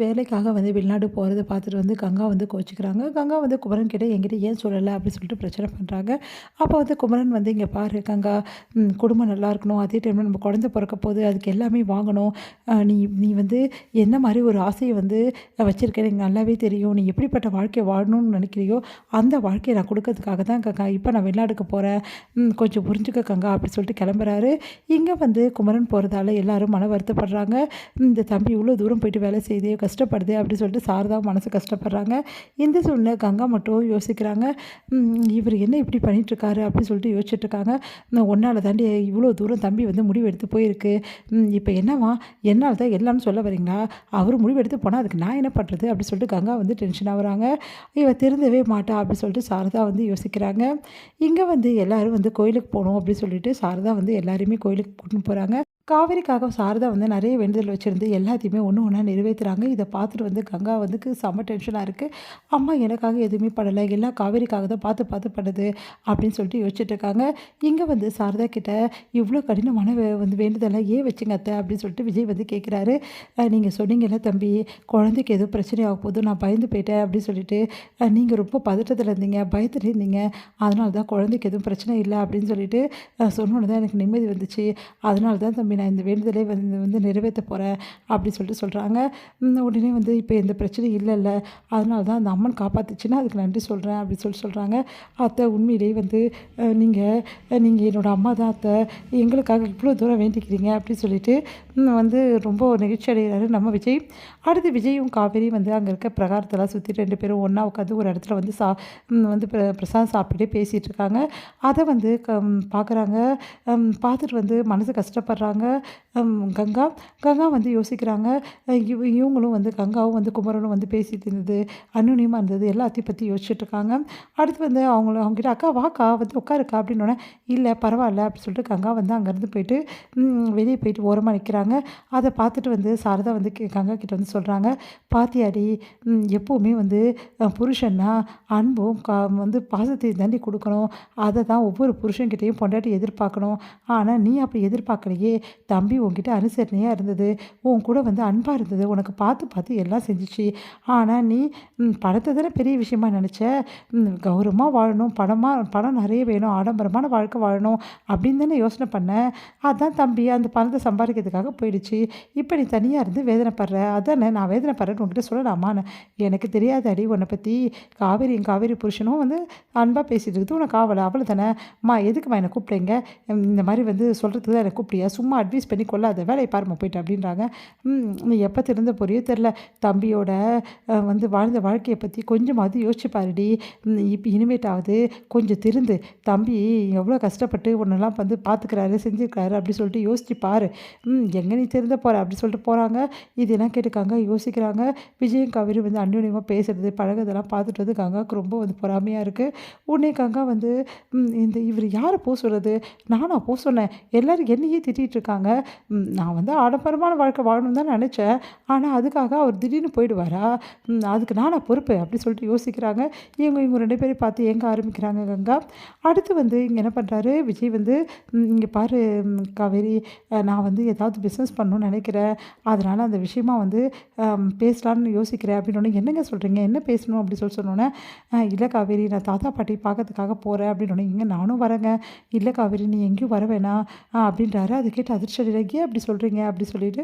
வேலைக்காக வெளிநாடு போறத பார்த்துட்டு கங்கா கோவிச்சுக்கிறாங்க. கங்கா குமரன் கிட்ட என்கிட்ட ஏன் சொல்லல அப்படின்னு சொல்லிட்டு பிரச்சனை பண்றாங்க. அப்போ குமரன் "இங்க பாரு கங்கா, குடும்பம் நல்லா இருக்கணும். அதே டைம்ல நம்ம குழந்தை பொறக்க போது. அதுக்கு எல்லாமே வாங்கணும். நீ நீ என்ன மாரி ஒரு ஆசைய வச்சிருக்கேன்னு எனக்கு நல்லாவே தெரியும். நீ எப்படிப்பட்ட வாழ்க்கைய வாழணும்னு நினைக்கிறியோ, அந்த வாழ்க்கைய நான் குடுக்கறதுக்காக தான் கங்கா, இப்ப நான் வெளிநாட்டுக்கு போறேன். கொஞ்சம் புரிஞ்சுக்க கங்கா" அப்படி சொல்லிட்டு கிளம்புறாரு. இங்க குமரன் போறதால எல்லாரும் மன வருத்தப்படுறாங்க. இந்த தம்பி இவ்வளோ தூரம் போயிட்டு வேலை செய்யுதே, கஷ்டப்படுதே அப்படின்னு சொல்லிட்டு சாரதாவும் மனசு கஷ்டப்படுறாங்க. இந்த சூழ்நிலை கங்கா மட்டும் யோசிக்கிறாங்க. இவர் என்ன இப்படி பண்ணிட்டுருக்காரு அப்படின்னு சொல்லிட்டு யோசிச்சுட்ருக்காங்க. உன்னால தாண்டி இவ்வளோ தூரம் தம்பி முடிவு எடுத்து போயிருக்கு. இப்போ என்னவா, என்னால் தான் எல்லாம்னு சொல்ல வரீங்களா? அவர் முடிவு எடுத்து போனால் அதுக்கு நான் என்ன பண்ணுறது அப்படின்னு சொல்லிட்டு கங்கா டென்ஷன் ஆகுறாங்க. இவ திருந்தவே மாட்டா அப்படின்னு சொல்லிட்டு சாரதா யோசிக்கிறாங்க. இங்கே எல்லாரும் கோயிலுக்கு போகணும் அப்படின்னு சொல்லிட்டு சாரதா எல்லாரையுமே கோயிலுக்கு கூட்டின்னு போகிறாங்க. காவேரிக்காக சாரதா நிறைய வேண்டுதல் வச்சிருந்து எல்லாத்தையுமே ஒன்று ஒன்றா நிறைவேத்துறாங்க. இதை பார்த்துட்டு கங்கா செம்ம டென்ஷனாக இருக்குது. அம்மா எனக்காக எதுவுமே பண்ணலை, எல்லாம் காவேரிக்காக தான் பார்த்து பார்த்து பண்ணுது அப்படின்னு சொல்லிட்டு யோசிச்சுட்டு இருக்காங்க. இங்கே சாரதா கிட்ட இவ்வளோ கடினமான வேண்டுதலை ஏன் வச்சுங்க அத்தை அப்படின்னு சொல்லிட்டு விஜய் கேட்குறாரு. நீங்கள் சொன்னீங்கல்ல தம்பி, குழந்தைக்கு எதுவும் பிரச்சனை ஆக போதும், நான் பயந்து போயிட்டேன் அப்படின்னு சொல்லிட்டு நீங்கள் ரொம்ப பதட்டத்தில் இருந்தீங்க, பயத்துல இருந்தீங்க, அதனால தான் குழந்தைக்கு எதுவும் பிரச்சனை இல்லை அப்படின்னு சொல்லிட்டு சொன்னோன்னு தான் எனக்கு நிம்மதி வந்துச்சு. அதனால தான் தம்பி நான் இந்த வேண்டுதலை நிறைவேற்ற போகிறேன் அப்படி சொல்லிட்டு சொல்கிறாங்க. உடனே இப்போ எந்த பிரச்சனையும் இல்லைல்ல, அதனால தான் அந்த அம்மன் காப்பாற்றுச்சுன்னா அதுக்கு நன்றி சொல்கிறேன் அப்படின்னு சொல்கிறாங்க. அத்தை உண்மையிலேயே நீங்கள் நீங்கள் என்னோடய அம்மா தான் அத்தை, எங்களுக்காக இவ்வளோ தூரம் வேண்டிக்கிறீங்க அப்படின்னு சொல்லிட்டு ரொம்ப நெகிழ்ச்சி அடைகிறாரு நம்ம விஜய். அடுத்து விஜயும் காவேரியும் அங்கே இருக்க பிரகாரத்தெல்லாம் சுற்றி 2 பேரும் ஒன்றா உட்காந்து ஒரு இடத்துல பிரசாதம் சாப்பிட்டுட்டே பேசிகிட்டு இருக்காங்க. அதை பார்க்குறாங்க. பார்த்துட்டு மனசு கஷ்டப்படுறாங்க. கங்கா கங்கா யோசிக்கிறாங்க. இவங்களும் கங்காவும் குமரனும் பேசிட்டு இருந்தது, அந்யுன்யமாக இருந்தது, எல்லாத்தையும் பற்றி யோசிச்சுட்டு இருக்காங்க. அடுத்து அவங்ககிட்ட அக்கா வாக்கா உட்காருக்கா அப்படின்னோடனே இல்லை பரவாயில்ல அப்படின்னு சொல்லிட்டு கங்கா அங்கேருந்து போயிட்டு வெளியே போயிட்டு ஓரமாக நிற்கிறாங்க. அதை பார்த்துட்டு சாரதா கங்கா கிட்ட சொல்கிறாங்க, பாத்தியாடி, எப்போவுமே புருஷன்னா அன்பும் பாசத்தையும் தாண்டி கொடுக்கணும். அதை தான் ஒவ்வொரு புருஷன்கிட்டையும் பொண்டாட்டி எதிர்பார்க்கணும். ஆனால் நீ அப்படி எதிர்பார்க்கலையே. தம்பி உன்கிட்ட அனுசரணையாக இருந்தது, உன் கூட அன்பாக இருந்தது, உனக்கு பார்த்து பார்த்து எல்லாம் செஞ்சிச்சு. ஆனால் நீ பணத்தை தானே பெரிய விஷயமா நினச்ச. கௌரவமாக வாழணும், பணம் நிறைய வேணும், ஆடம்பரமான வாழ்க்கை வாழணும் அப்படின்னு தானே யோசனை பண்ண. அதான் தம்பி அந்த பணத்தை சம்பாதிக்கிறதுக்காக போயிடுச்சு. இப்போ நீ தனியாக இருந்து வேதனைப்படுற. அதானே நான் வேதனைப்படுறேன்னு உன்கிட்ட சொல்லலாமான்னு. எனக்கு தெரியாத அடி உன்னை பற்றி. காவேரி புருஷனும் அன்பாக பேசிட்டு இருக்குது, உனக்கு அவளை தானே. அம்மா எதுக்குமா என்னை கூப்பிட்டீங்க, இந்த மாதிரி சொல்கிறதுக்கு தான் என்னை கூப்பிட்டியா, சும்மா அட்வைஸ் பண்ணி கொள்ளாத, வேலையை பாருமா போயிட்டு அப்படின்றாங்க. நீ எப்போ திருந்த போறியோ தெரில, தம்பியோட வாழ்ந்த வாழ்க்கையை பற்றி கொஞ்சமாவது யோசிச்சு பாருடி. இப்போ இனிமேட்டாவது கொஞ்சம் திருந்து, தம்பி எவ்வளோ கஷ்டப்பட்டு உன்னெல்லாம் பார்த்துக்கிறாரு செஞ்சுருக்காரு அப்படி சொல்லிட்டு யோசிச்சு பாரு. எங்கே நீ திருந்த போகிற அப்படி சொல்லிட்டு போகிறாங்க. இதெல்லாம் கேட்டுக்காங்க யோசிக்கிறாங்க. விஜயும் காவேரி அந்யோன்யமாக பேசுகிறது பழகிறதெல்லாம் பார்த்துட்டு கங்காவுக்கு ரொம்ப பொறாமையாக இருக்குது. உடனே கங்கா இந்த இவர் யாரை போக சொல்கிறது, நானா போக சொன்னேன், எல்லோரும் என்னையே திட்டிகிட்டு இருக்காங்க. நான் ஆடம்பரமான வாழ்க்கை வாழணும்னு தான் நினச்சேன், ஆனால் அதுக்காக அவர் திடீர்னு போயிடுவாரா, அதுக்கு நானா பொறுப்பு அப்படி சொல்லிட்டு யோசிக்கிறாங்க. இவங்க 2 பேரையும் பார்த்து ஏங்க ஆரம்பிக்கிறாங்க கங்கா. அடுத்து இங்கே என்ன பண்ணுறாரு விஜய், இங்கே பாரு காவேரி, நான் ஏதாவது பிஸ்னஸ் பண்ணணும்னு நினைக்கிறேன், அதனால் அந்த விஷயமா பேசலான்னு யோசிக்கிறேன் அப்படின்னோடனே, என்னங்க சொல்கிறீங்க, என்ன பேசணும் அப்படி சொன்னோன்னே, இல்லை காவேரி நான் தாத்தா பாட்டி பார்க்கறதுக்காக போகிறேன் அப்படின்னோடனே, இங்கே நானும் வரேங்க. இல்லை காவேரி நீ எங்கேயும் வர வேணாம் அப்படின்றாரு. அதை கேட்டு அதிர்ச்சி அடைகிறாங்க. ஏன் அப்படி சொல்கிறீங்க அப்படி சொல்லிட்டு